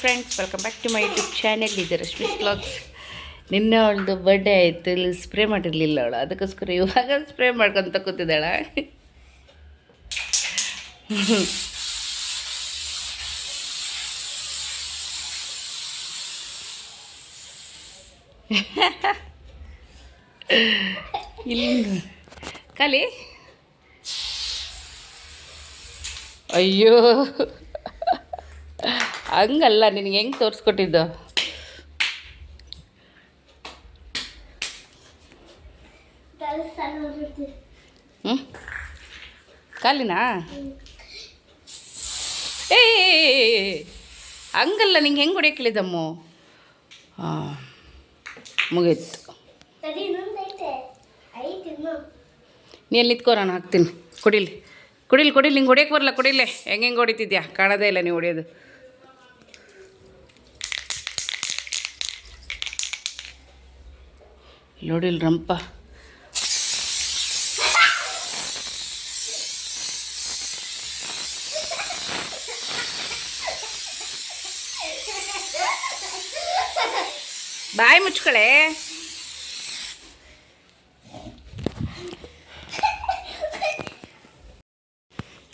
Friends, welcome back to my YouTube channel. ಇದು Rashmi vlogs. ನಿನ್ನೆ ಅವಳದು ಬರ್ಡೇ ಆಯಿತು, ಇಲ್ಲಿ ಸ್ಪ್ರೇ ಮಾಡಿರಲಿಲ್ಲ ಅವಳು, ಅದಕ್ಕೋಸ್ಕರ ಇವಾಗ ಸ್ಪ್ರೇ ಮಾಡ್ಕೊತ ಕೂತಿದ್ದಾಳ. ಇಲ್ಲಿ ಖಾಲಿ. ಅಯ್ಯೋ, ಹಂಗಲ್ಲ, ನಿನಗೆ ಹೆಂಗೆ ತೋರಿಸ್ಕೊಟ್ಟಿದ್ದು? ಹ್ಞೂ, ಕಾಲಿನಾ? ಏ, ಹಂಗಲ್ಲ, ನಿಂಗೆ ಹೆಂಗೆ ಹೊಡಿಯಕ್ಲಿದಮ್ಮು? ಹಾಂ, ಮುಗೀತು. ನೀ ಎಲ್ಲಿ ನಿಂತ್ಕೋ, ನಾನು ಹಾಕ್ತೀನಿ. ಕುಡಿಲಿ ಕುಡಿಲಿ ಕುಡಿಲಿ, ನಿಂಗೆ ಹೊಡಿಯಕ್ಕೆ ಬರಲ್ಲ. ಕುಡಿಲೆ, ಹೆಂಗೆ ಹೊಡಿತಿದ್ಯಾ? ಕಾಣೋದೇ ಇಲ್ಲ ನೀವು ಹೊಡಿಯೋದು. ನೋಡಿಲ್ ರಂಪ. ಬಾಯಿ ಮುಚ್ಕಳೆ.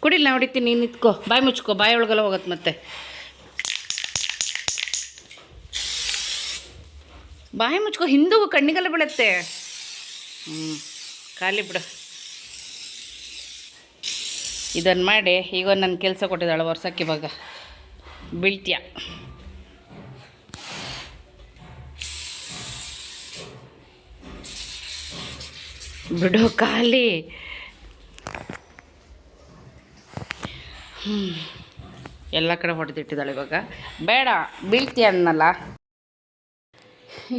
ಕುಡಿಲ್ಲ, ನಾ ಹೊಡಿತೀನಿ, ನೀನು ನಿಂತ್ಕೋ. ಬಾಯಿ ಮುಚ್ಕೋ, ಬಾಯಿ ಒಳಗೆಲ್ಲ ಹೋಗತ್ತೆ ಮತ್ತೆ. ಬಾಯಿ ಮುಚ್ಕೋ, ಹಿಂದೂ ಕಣ್ಣಿಗೆಲ್ಲ ಬೀಳುತ್ತೆ. ಖಾಲಿ ಬಿಡು. ಇದನ್ನು ಮಾಡಿ ಈಗ ನನ್ನ ಕೆಲಸ ಕೊಟ್ಟಿದ್ದಾಳೆ ವರ್ಷಕ್ಕೆ. ಇವಾಗ ಬೀಳ್ತೀಯ. ಬಿಡು, ಖಾಲಿ. ಎಲ್ಲ ಕಡೆ ಹೊಡೆದಿಟ್ಟಿದ್ದಾಳೆ. ಇವಾಗ ಬೇಡ, ಬೀಳ್ತೀಯ ಅನ್ನಲ್ಲ.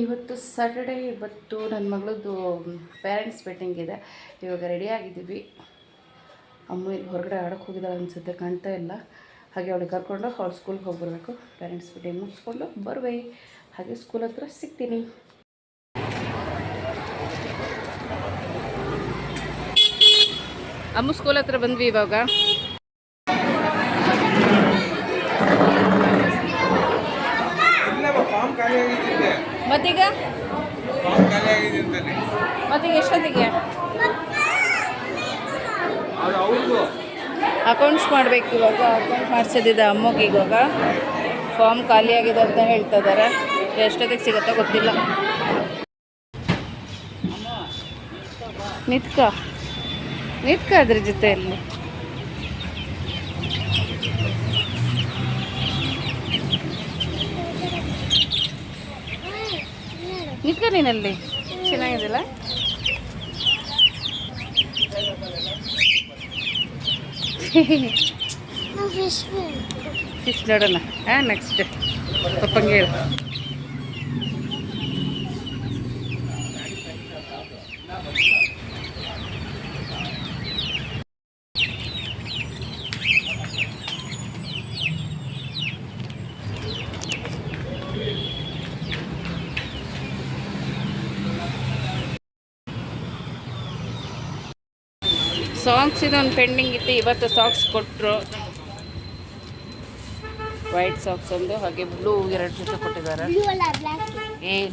ಇವತ್ತು ಸ್ಯಾಟರ್ಡೇ. ಇವತ್ತು ನನ್ನ ಮಗಳದ್ದು ಪೇರೆಂಟ್ಸ್ ಮೀಟಿಂಗ್ ಇದೆ. ಇವಾಗ ರೆಡಿ ಆಗಿದ್ದೀವಿ. ಅಮ್ಮ ಇಲ್ಲಿ ಹೊರಗಡೆ ಆಡೋಕ್ಕೆ ಹೋಗಿದ್ದಾಳೆ ಅನಿಸುತ್ತೆ, ಕಾಣ್ತಾ ಇಲ್ಲ. ಹಾಗೆ ಅವಳಿಗೆ ಕರ್ಕೊಂಡು ಅವಳು ಸ್ಕೂಲ್ಗೆ ಹೋಗಿ ಬರಬೇಕು. ಪೇರೆಂಟ್ಸ್ ಮೀಟಿಂಗ್ ಮುಗಿಸ್ಕೊಂಡು ಬರುವೆ. ಹಾಗೆ ಸ್ಕೂಲ್ ಹತ್ರ ಸಿಗ್ತೀನಿ. ಅಮ್ಮ ಸ್ಕೂಲ್ ಹತ್ರ ಬಂದ್ವಿ ಇವಾಗ. ಮತ್ತೀಗ ಎಷ್ಟೊತ್ತಿಗೆ ಅಕೌಂಟ್ಸ್ ಮಾಡಬೇಕು. ಇವಾಗ ಅಕೌಂಟ್ ಮಾಡಿಸೋದಿದೆ ಅಮ್ಮಗೆ. ಇವಾಗ ಫಾರ್ಮ್ ಖಾಲಿಯಾಗಿದೆ ಅಂತ ಹೇಳ್ತಾ ಇದ್ದಾರೆ. ಎಷ್ಟೊತ್ತಿಗೆ ಸಿಗುತ್ತೋ ಗೊತ್ತಿಲ್ಲ. ನಿತ್ಕ ಅದ್ರ ಜೊತೆಯಲ್ಲಿ. ನಿತ್ಕ ನೀನಲ್ಲಿ. ಚೆನ್ನಾಗಿದೆಲ್ಲ. ಫಿಶ್ ನೋಡೋಣ. ಹಾಂ, ನೆಕ್ಸ್ಟ್ ಪಪ್ಪಂಗೆ ಹೇಳು. ಸಾಕ್ಸ್ ಇದೊಂದು ಪೆಂಡಿಂಗ್ ಇತ್ತು. ಇವತ್ತು ಸಾಕ್ಸ್ ಕೊಟ್ಟರು. ವೈಟ್ ಸಾಕ್ಸ್ ಒಂದು, ಹಾಗೆ ಬ್ಲೂ 2 ಜೊತೆ ಕೊಟ್ಟಿದ್ದಾರೆ.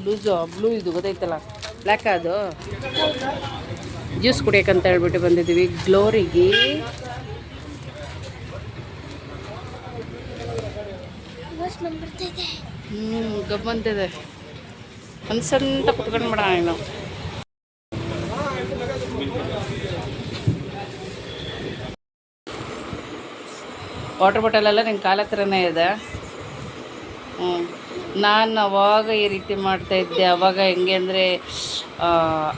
ಲೂಸು ಬ್ಲೂ, ಇದು ಗೊತ್ತಾಯ್ತಲ್ಲ, ಬ್ಲ್ಯಾಕ್. ಅದು ಜ್ಯೂಸ್ ಕುಡಿಯೋಕ್ಕಂತ ಹೇಳ್ಬಿಟ್ಟು ಬಂದಿದ್ದೀವಿ ಗ್ಲೋರಿಗೆ. ಗಮ್ಮಂತಿದೆ. ಅನ್ಸಂತ ಕುತ್ಕೊಂಡು ಬಿಡೋಣ ನಾವು. ವಾಟರ್ ಬಾಟಲೆಲ್ಲ ನಿನ್ನ ಕಾಲ ಹತ್ರನೇ ಇದೆ. ನಾನು ಅವಾಗ ಈ ರೀತಿ ಮಾಡ್ತಾಯಿದ್ದೆ. ಅವಾಗ ಹೆಂಗೆ ಅಂದರೆ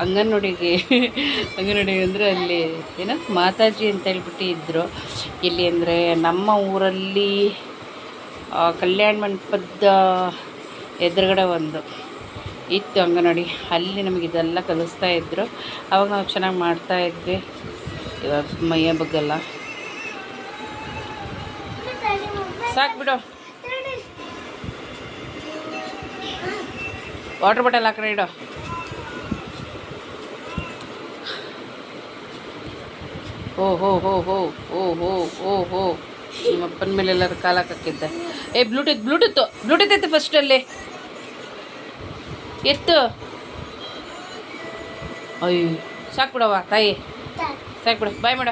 ಅಂಗನವಾಡಿಗೆ ಅಂದರೆ ಅಲ್ಲಿ ಏನು ಮಾತಾಜಿ ಅಂತ ಹೇಳ್ಬಿಟ್ಟು ಇದ್ದರು. ಇಲ್ಲಿ ಅಂದರೆ ನಮ್ಮ ಊರಲ್ಲಿ ಕಲ್ಯಾಣ ಮಂಟಪದ ಎದುರುಗಡೆ ಒಂದು ಇತ್ತು ಅಂಗನವಾಡಿ. ಅಲ್ಲಿ ನಮಗೆ ಇದೆಲ್ಲ ಕಲಿಸ್ತಾ ಇದ್ದರು. ಅವಾಗ ನಾವು ಚೆನ್ನಾಗಿ ಮಾಡ್ತಾಯಿದ್ವಿ. ಇವಾಗ ಮೈಯ ಬಗ್ಗಲ್ಲ. ಸಾಕು ಬಿಡು. ವಾಟರ್ ಬಾಟಲ್ ಆ ಕಡೆ ಇಡು. ಓ ಹೋ ಹೋ ಹೋ ಓ ಹೋ ಓ ಹೋ ನಿಮ್ಮ ಅಪ್ಪನ ಮೇಲೆ ಎಲ್ಲರೂ ಕಾಲು ಹಾಕಿದ್ದೆ. ಏ ಬ್ಲೂಟೂತ್ ಎತ್ತು ಫಸ್ಟಲ್ಲಿ ಎತ್ತು. ಅಯ್ಯೋ ಸಾಕು ಬಿಡವ ತಾಯಿ, ಸಾಕು ಬಿಡು. ಬಾಯ್ ಮಾಡ,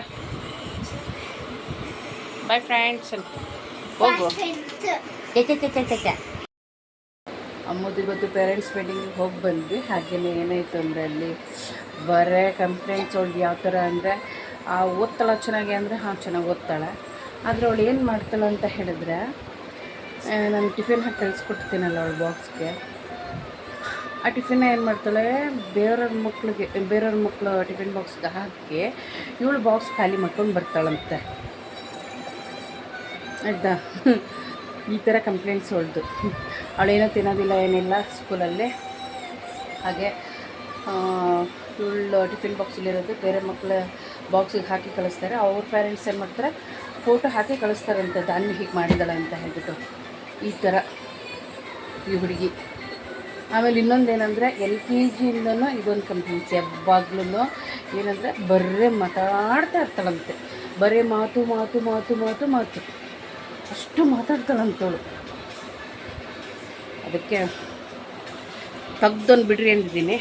ಬಾಯ್ ಫ್ರೆಂಡ್ಸ್. ಹೋಗು. ಅಮ್ಮದು ಇವತ್ತು ಪೇರೆಂಟ್ಸ್ ಮೀಟಿಂಗಿಗೆ ಹೋಗಿ ಬಂದ್ವಿ. ಹಾಗೆಯೇ ಏನಾಯಿತು ಅಂದರೆ ಅಲ್ಲಿ ಬರೇ ಕಂಪ್ಲೇಂಟ್ಸ್ ಅವ್ಳಿಗೆ ಯಾವ ಥರ ಅಂದರೆ ಓದ್ತಾಳ ಚೆನ್ನಾಗಿ ಅಂದರೆ ಚೆನ್ನಾಗಿ ಓದ್ತಾಳೆ. ಆದರೆ ಅವಳು ಏನು ಮಾಡ್ತಾಳೆ ಅಂತ ಹೇಳಿದ್ರೆ, ನಾನು ಟಿಫಿನ್ ಹಾಕಿ ಕಳಿಸ್ಕೊಡ್ತೀನಲ್ಲ ಅವಳು ಬಾಕ್ಸ್ಗೆ, ಆ ಟಿಫಿನ್ನ ಏನು ಮಾಡ್ತಾಳೆ ಬೇರೆಯವ್ರ ಮಕ್ಕಳು ಟಿಫಿನ್ ಬಾಕ್ಸ್ಗೆ ಹಾಕಿ ಇವಳು ಬಾಕ್ಸ್ ಖಾಲಿ ಮಾಡ್ಕೊಂಡು ಬರ್ತಾಳಂತೆ. ಆಯಿತಾ, ಈ ಥರ ಕಂಪ್ಲೇಂಟ್ಸ್ ಹೊಳ್ದು ಅವಳೇನೋ ತಿನ್ನೋದಿಲ್ಲ ಏನಿಲ್ಲ ಸ್ಕೂಲಲ್ಲಿ. ಹಾಗೆ ಇವಳು ಟಿಫಿನ್ ಬಾಕ್ಸಲ್ಲಿರೋದು ಬೇರೆ ಮಕ್ಕಳ ಬಾಕ್ಸಿಗೆ ಹಾಕಿ ಕಳಿಸ್ತಾರೆ. ಅವ್ರ ಪೇರೆಂಟ್ಸ್ ಏನು ಮಾಡ್ತಾರೆ, ಫೋಟೋ ಹಾಕಿ ಕಳಿಸ್ತಾರಂತೆ, ದಾನ್ಯ ಹೀಗೆ ಮಾಡಿದಾಳೆ ಅಂತ ಹೇಳ್ಬಿಟ್ಟು. ಈ ಥರ ಈ ಹುಡುಗಿ. ಆಮೇಲೆ ಇನ್ನೊಂದೇನೆಂದರೆ LKGಯಿಂದನೂ ಇದೊಂದು ಕಂಪ್ಲೇಂಟ್ಸ್. ಯಾವಾಗ್ಲೂ ಏನಂದರೆ ಬರೀ ಮಾತಾಡ್ತಾ ಇರ್ತಾಳಂತೆ. ಬರೀ ಮಾತು ಮಾತು ಮಾತು ಮಾತು ಮಾತು ಅಷ್ಟು ಮಾತಾಡ್ತಾಳಂತವಳು. ಅದಕ್ಕೆ ತೆಗ್ದೊಂದು ಬಿಡ್ರಿ ಅಂದಿದ್ದೀನಿ,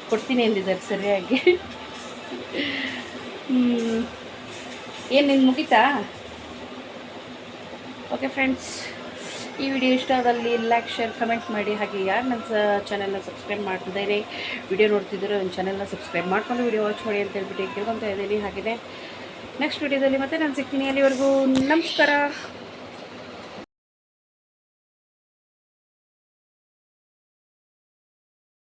ಕೊಡ್ತೀನಿ ಅಂದಿದ್ದಾರೆ ಸರಿಯಾಗಿ. ಏನು ನಿನ್ನ ಮುಗಿತಾ? ಓಕೆ ಫ್ರೆಂಡ್ಸ್, ಈ ವಿಡಿಯೋ ಇಷ್ಟ ಆದಲ್ಲಿ ಲೈಕ್, ಶೇರ್, ಕಮೆಂಟ್ ಮಾಡಿ. ಹಾಗೆ ಯಾರು ನನ್ನ ಚಾನೆಲ್ನ ಸಬ್ಸ್ಕ್ರೈಬ್ ಮಾಡ್ತಿದ್ದಾರೆ, ವಿಡಿಯೋ ನೋಡ್ತಿದ್ದಾರೆ, ನನ್ನ ಚಾನೆಲ್ನ ಸಬ್ಸ್ಕ್ರೈಬ್ ಮಾಡ್ಕೊಂಡು ವಿಡಿಯೋ ವಾಚ್ ಮಾಡಿ ಅಂತ ಹೇಳ್ಬಿಟ್ಟು ಕೇಳ್ಕೊತಾ ಇದ್ದೀನಿ. ಹಾಗೆಯೇ ನೆಕ್ಸ್ಟ್ ವಿಡಿಯೋದಲ್ಲಿ ಮತ್ತೆ ನಾನು ಸಿಗ್ತೀನಿ. ಅಲ್ಲಿವರೆಗೂ ನಮಸ್ಕಾರ.